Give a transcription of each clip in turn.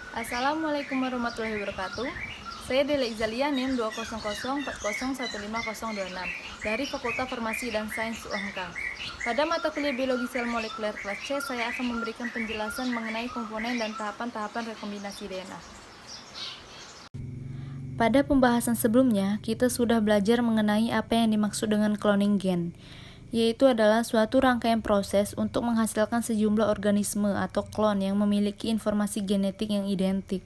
Assalamualaikum warahmatullahi wabarakatuh. Saya Dela Izalia NIM 200401506 dari Fakultas Farmasi dan Sains UMK. Pada mata kuliah Biologi Sel Molekuler kelas C, saya akan memberikan penjelasan mengenai komponen dan tahapan-tahapan rekombinasi DNA. Pada pembahasan sebelumnya, kita sudah belajar mengenai apa yang dimaksud dengan cloning gen, yaitu adalah suatu rangkaian proses untuk menghasilkan sejumlah organisme atau klon yang memiliki informasi genetik yang identik.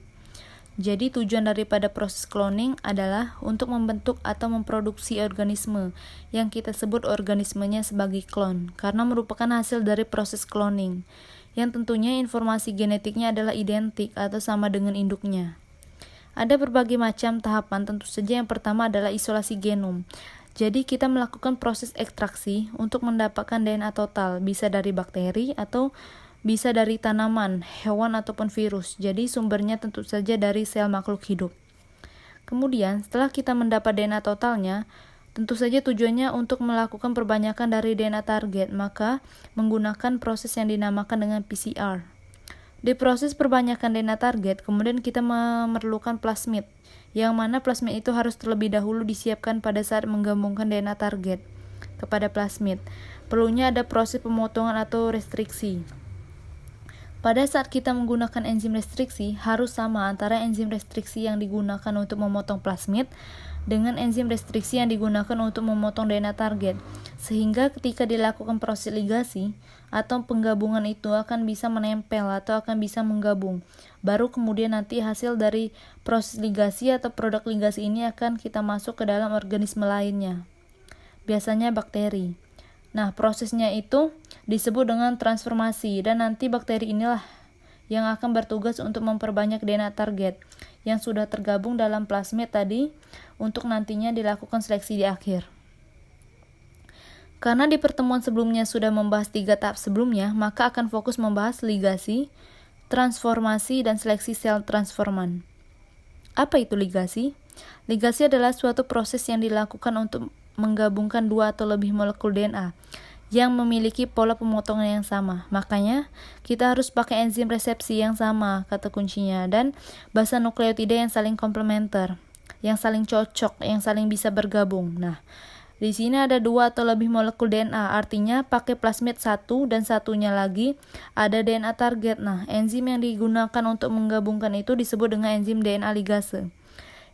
Jadi tujuan daripada proses cloning adalah untuk membentuk atau memproduksi organisme yang kita sebut organismenya sebagai klon, karena merupakan hasil dari proses cloning, yang tentunya informasi genetiknya adalah identik atau sama dengan induknya. Ada berbagai macam tahapan, tentu saja yang pertama adalah isolasi genom. Jadi kita melakukan proses ekstraksi untuk mendapatkan DNA total, bisa dari bakteri atau bisa dari tanaman, hewan ataupun virus. Jadi sumbernya tentu saja dari sel makhluk hidup. Kemudian setelah kita mendapat DNA totalnya, tentu saja tujuannya untuk melakukan perbanyakan dari DNA target, maka menggunakan proses yang dinamakan dengan PCR. Di proses perbanyakan DNA target, kemudian kita memerlukan plasmid, yang mana plasmid itu harus terlebih dahulu disiapkan pada saat menggabungkan DNA target kepada plasmid. Perlunya ada proses pemotongan atau restriksi. Pada saat kita menggunakan enzim restriksi, harus sama antara enzim restriksi yang digunakan untuk memotong plasmid dengan enzim restriksi yang digunakan untuk memotong DNA target, sehingga ketika dilakukan proses ligasi atau penggabungan itu akan bisa menempel atau akan bisa menggabung. Baru kemudian nanti hasil dari proses ligasi atau produk ligasi ini akan kita masuk ke dalam organisme lainnya, biasanya bakteri. Nah, prosesnya itu disebut dengan transformasi, dan nanti bakteri inilah yang akan bertugas untuk memperbanyak DNA target yang sudah tergabung dalam plasmid tadi untuk nantinya dilakukan seleksi di akhir. Karena di pertemuan sebelumnya sudah membahas 3 tahap sebelumnya, maka akan fokus membahas ligasi, transformasi, dan seleksi sel transforman. Apa itu ligasi? Ligasi adalah suatu proses yang dilakukan untuk menggabungkan 2 atau lebih molekul DNA yang memiliki pola pemotongan yang sama. Makanya, kita harus pakai enzim resepsi yang sama, kata kuncinya, dan basa nukleotida yang saling komplementer, yang saling cocok, yang saling bisa bergabung. Nah, di sini ada 2 atau lebih molekul DNA, artinya pakai plasmid satu dan satunya lagi ada DNA target. Nah, enzim yang digunakan untuk menggabungkan itu disebut dengan enzim DNA ligase.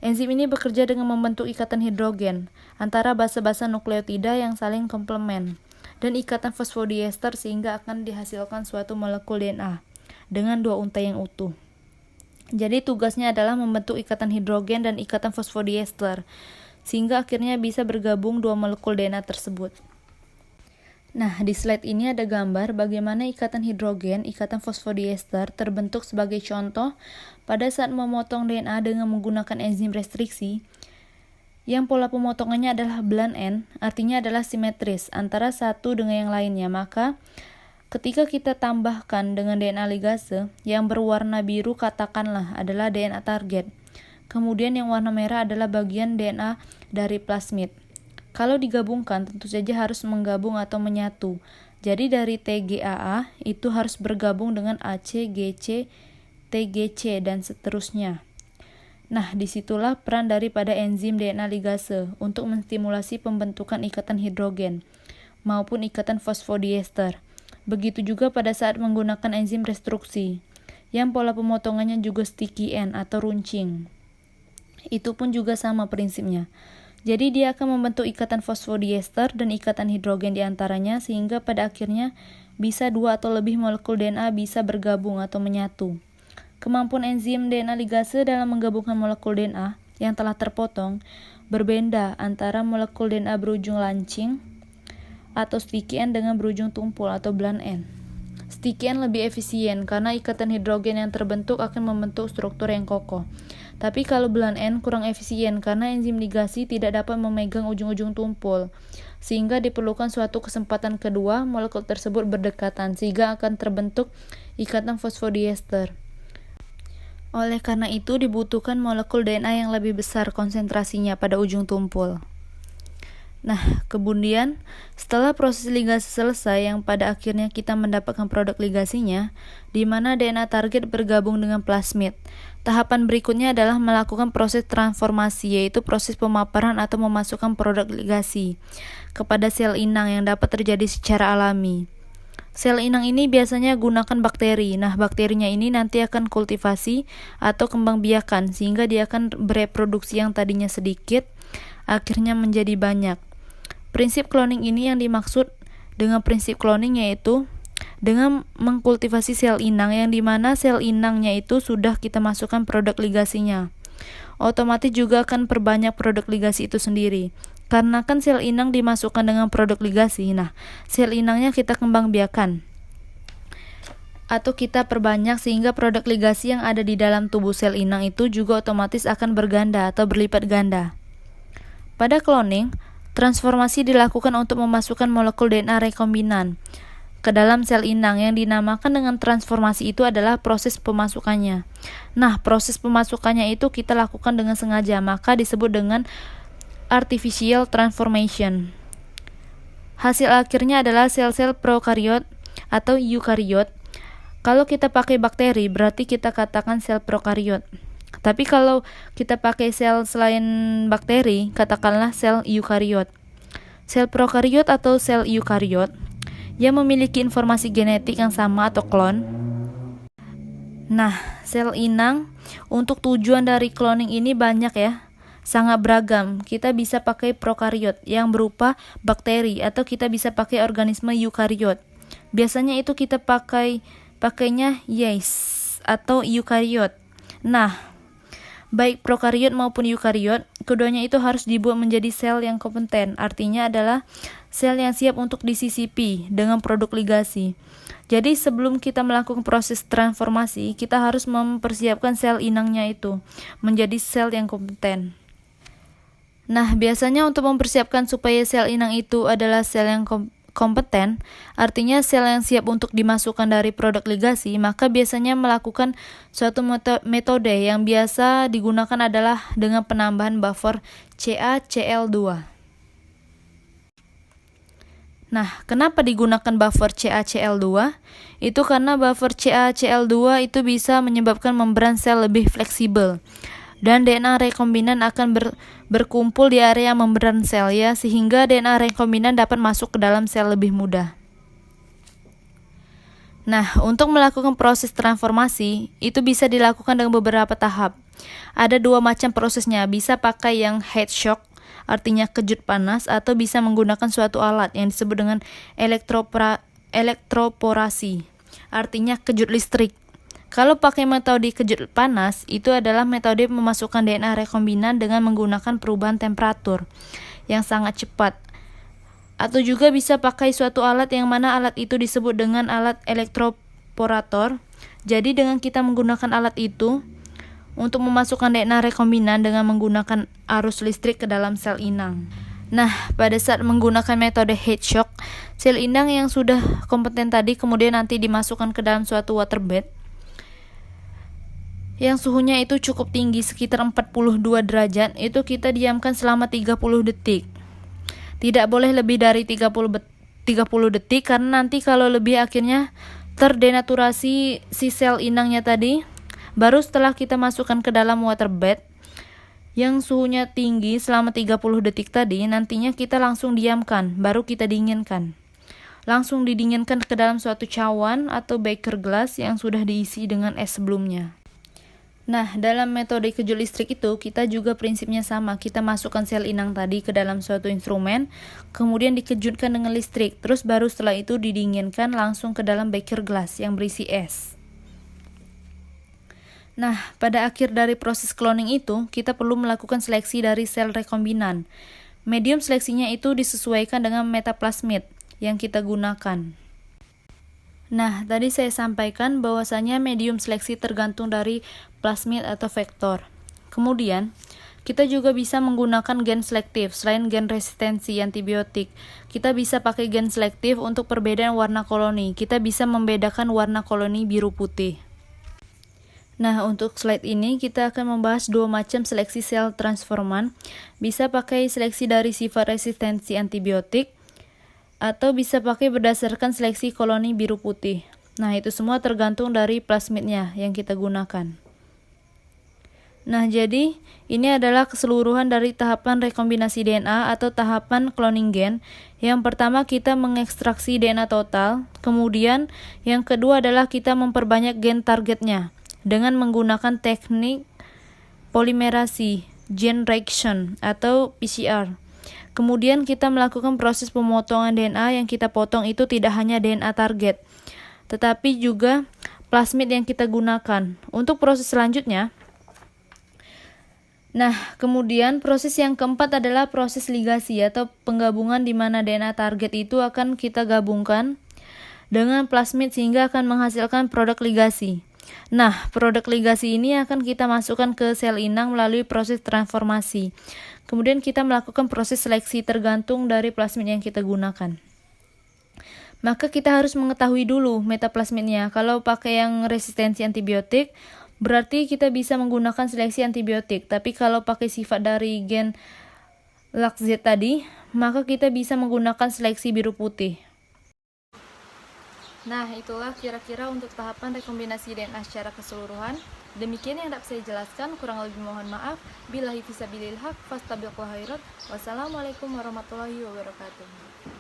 Enzim ini bekerja dengan membentuk ikatan hidrogen antara basa-basa nukleotida yang saling komplement dan ikatan fosfodiester sehingga akan dihasilkan suatu molekul DNA dengan 2 untai yang utuh. Jadi tugasnya adalah membentuk ikatan hidrogen dan ikatan fosfodiester sehingga akhirnya bisa bergabung 2 molekul DNA tersebut. Nah, di slide ini ada gambar bagaimana ikatan hidrogen, ikatan fosfodiester terbentuk sebagai contoh pada saat memotong DNA dengan menggunakan enzim restriksi yang pola pemotongannya adalah blend end, artinya adalah simetris antara satu dengan yang lainnya. Maka ketika kita tambahkan dengan DNA ligase yang berwarna biru katakanlah adalah DNA target. Kemudian yang warna merah adalah bagian DNA dari plasmid. Kalau digabungkan tentu saja harus menggabung atau menyatu. Jadi dari TGAA itu harus bergabung dengan ACGC, TGC dan seterusnya. Nah, disitulah peran daripada enzim DNA ligase untuk menstimulasi pembentukan ikatan hidrogen maupun ikatan fosfodiester. Begitu juga pada saat menggunakan enzim restruksi, yang pola pemotongannya juga sticky end atau runcing. Itu pun juga sama prinsipnya. Jadi dia akan membentuk ikatan fosfodiester dan ikatan hidrogen di antaranya sehingga pada akhirnya bisa 2 atau lebih molekul DNA bisa bergabung atau menyatu. Kemampuan enzim DNA ligase dalam menggabungkan molekul DNA yang telah terpotong berbeda antara molekul DNA berujung lancing atau sticky end dengan berujung tumpul atau blend end. Sticky end lebih efisien karena ikatan hidrogen yang terbentuk akan membentuk struktur yang kokoh. Tapi kalau blend end kurang efisien karena enzim ligasi tidak dapat memegang ujung-ujung tumpul, sehingga diperlukan suatu kesempatan kedua molekul tersebut berdekatan sehingga akan terbentuk ikatan fosfodiester. Oleh karena itu dibutuhkan molekul DNA yang lebih besar konsentrasinya pada ujung tumpul. Nah, kemudian setelah proses ligasi selesai yang pada akhirnya kita mendapatkan produk ligasinya, di mana DNA target bergabung dengan plasmid. Tahapan berikutnya adalah melakukan proses transformasi, yaitu proses pemaparan atau memasukkan produk ligasi kepada sel inang yang dapat terjadi secara alami. Sel inang ini biasanya gunakan bakteri. Nah, bakterinya ini nanti akan kultivasi atau kembang biakan sehingga dia akan bereproduksi yang tadinya sedikit akhirnya menjadi banyak. Prinsip cloning ini yang dimaksud dengan prinsip cloning yaitu dengan mengkultivasi sel inang yang dimana sel inangnya itu sudah kita masukkan produk ligasinya. Otomatis juga akan perbanyak produk ligasi itu sendiri. Karena kan sel inang dimasukkan dengan produk ligasi, nah sel inangnya kita kembang biakan atau kita perbanyak sehingga produk ligasi yang ada di dalam tubuh sel inang itu juga otomatis akan berganda atau berlipat ganda. Pada cloning, transformasi dilakukan untuk memasukkan molekul DNA rekombinan ke dalam sel inang yang dinamakan dengan transformasi itu adalah proses pemasukannya. Nah, proses pemasukannya itu kita lakukan dengan sengaja, maka disebut dengan artificial transformation. Hasil akhirnya adalah sel-sel prokariot atau eukariot. Kalau kita pakai bakteri, berarti kita katakan sel prokariot. Tapi kalau kita pakai sel selain bakteri, katakanlah sel eukariot. Sel prokariot atau sel eukariot yang memiliki informasi genetik yang sama atau klon. Nah, sel inang untuk tujuan dari cloning ini banyak ya, sangat beragam. Kita bisa pakai prokariot yang berupa bakteri atau kita bisa pakai organisme eukariot. Biasanya itu kita pakainya yeast atau eukariot. Nah, baik prokariot maupun eukariot, keduanya itu harus dibuat menjadi sel yang kompeten. Artinya adalah sel yang siap untuk disisipi dengan produk ligasi. Jadi sebelum kita melakukan proses transformasi, kita harus mempersiapkan sel inangnya itu menjadi sel yang kompeten. Nah, biasanya untuk mempersiapkan supaya sel inang itu adalah sel yang kompeten, artinya sel yang siap untuk dimasukkan dari produk ligasi, maka biasanya melakukan suatu metode yang biasa digunakan adalah dengan penambahan buffer CaCl2. Nah, kenapa digunakan buffer CaCl2? Itu karena buffer CaCl2 itu bisa menyebabkan membran sel lebih fleksibel dan DNA rekombinan akan berkumpul di area membran sel ya, sehingga DNA rekombinan dapat masuk ke dalam sel lebih mudah. Nah, untuk melakukan proses transformasi itu bisa dilakukan dengan beberapa tahap. Ada dua macam prosesnya, bisa pakai yang heat shock, artinya kejut panas, atau bisa menggunakan suatu alat yang disebut dengan elektroporasi, artinya kejut listrik. Kalau pakai metode kejut panas, itu adalah metode memasukkan DNA rekombinan dengan menggunakan perubahan temperatur yang sangat cepat. Atau juga bisa pakai suatu alat yang mana alat itu disebut dengan alat elektroporator. Jadi dengan kita menggunakan alat itu untuk memasukkan DNA rekombinan dengan menggunakan arus listrik ke dalam sel inang. Nah, pada saat menggunakan metode heat shock, sel inang yang sudah kompeten tadi kemudian nanti dimasukkan ke dalam suatu waterbed yang suhunya itu cukup tinggi, sekitar 42 derajat, itu kita diamkan selama 30 detik. Tidak boleh lebih dari 30 detik, karena nanti kalau lebih akhirnya terdenaturasi si sel inangnya tadi. Baru setelah kita masukkan ke dalam waterbed yang suhunya tinggi selama 30 detik tadi, nantinya kita langsung diamkan, baru kita dinginkan. Langsung didinginkan ke dalam suatu cawan atau beaker glass yang sudah diisi dengan es sebelumnya. Nah, dalam metode kejut listrik itu kita juga prinsipnya sama. Kita masukkan sel inang tadi ke dalam suatu instrumen, kemudian dikejutkan dengan listrik. Terus baru setelah itu didinginkan langsung ke dalam beaker glass yang berisi es. Nah, pada akhir dari proses cloning itu, kita perlu melakukan seleksi dari sel rekombinan. Medium seleksinya itu disesuaikan dengan metaplasmid yang kita gunakan. Nah, tadi saya sampaikan bahwasanya medium seleksi tergantung dari plasmid atau vektor. Kemudian, kita juga bisa menggunakan gen selektif. Selain gen resistensi antibiotik, kita bisa pakai gen selektif untuk perbedaan warna koloni. Kita bisa membedakan warna koloni biru putih. Nah, untuk slide ini kita akan membahas dua macam seleksi sel transforman. Bisa pakai seleksi dari sifat resistensi antibiotik, atau bisa pakai berdasarkan seleksi koloni biru putih. Nah, itu semua tergantung dari plasmidnya yang kita gunakan. Nah, jadi ini adalah keseluruhan dari tahapan rekombinasi DNA atau tahapan cloning gen. Yang pertama kita mengekstraksi DNA total, kemudian yang kedua adalah kita memperbanyak gen targetnya dengan menggunakan teknik polimerasi, gene reaction atau PCR. Kemudian kita melakukan proses pemotongan DNA, yang kita potong itu tidak hanya DNA target, tetapi juga plasmid yang kita gunakan. Untuk proses selanjutnya, kemudian proses yang keempat adalah proses ligasi atau penggabungan di mana DNA target itu akan kita gabungkan dengan plasmid sehingga akan menghasilkan produk ligasi. Nah, produk ligasi ini akan kita masukkan ke sel inang melalui proses transformasi. Kemudian kita melakukan proses seleksi tergantung dari plasmid yang kita gunakan. Maka kita harus mengetahui dulu metaplasmidnya. Kalau pakai yang resistensi antibiotik, berarti kita bisa menggunakan seleksi antibiotik. Tapi kalau pakai sifat dari gen LACZ tadi, maka kita bisa menggunakan seleksi biru putih. Nah, itulah kira-kira untuk tahapan rekombinasi DNA secara keseluruhan. Demikian yang dapat saya jelaskan, kurang lebih mohon maaf. Billahi fisabilil haq, fastabiqul khairat. Wassalamualaikum warahmatullahi wabarakatuh.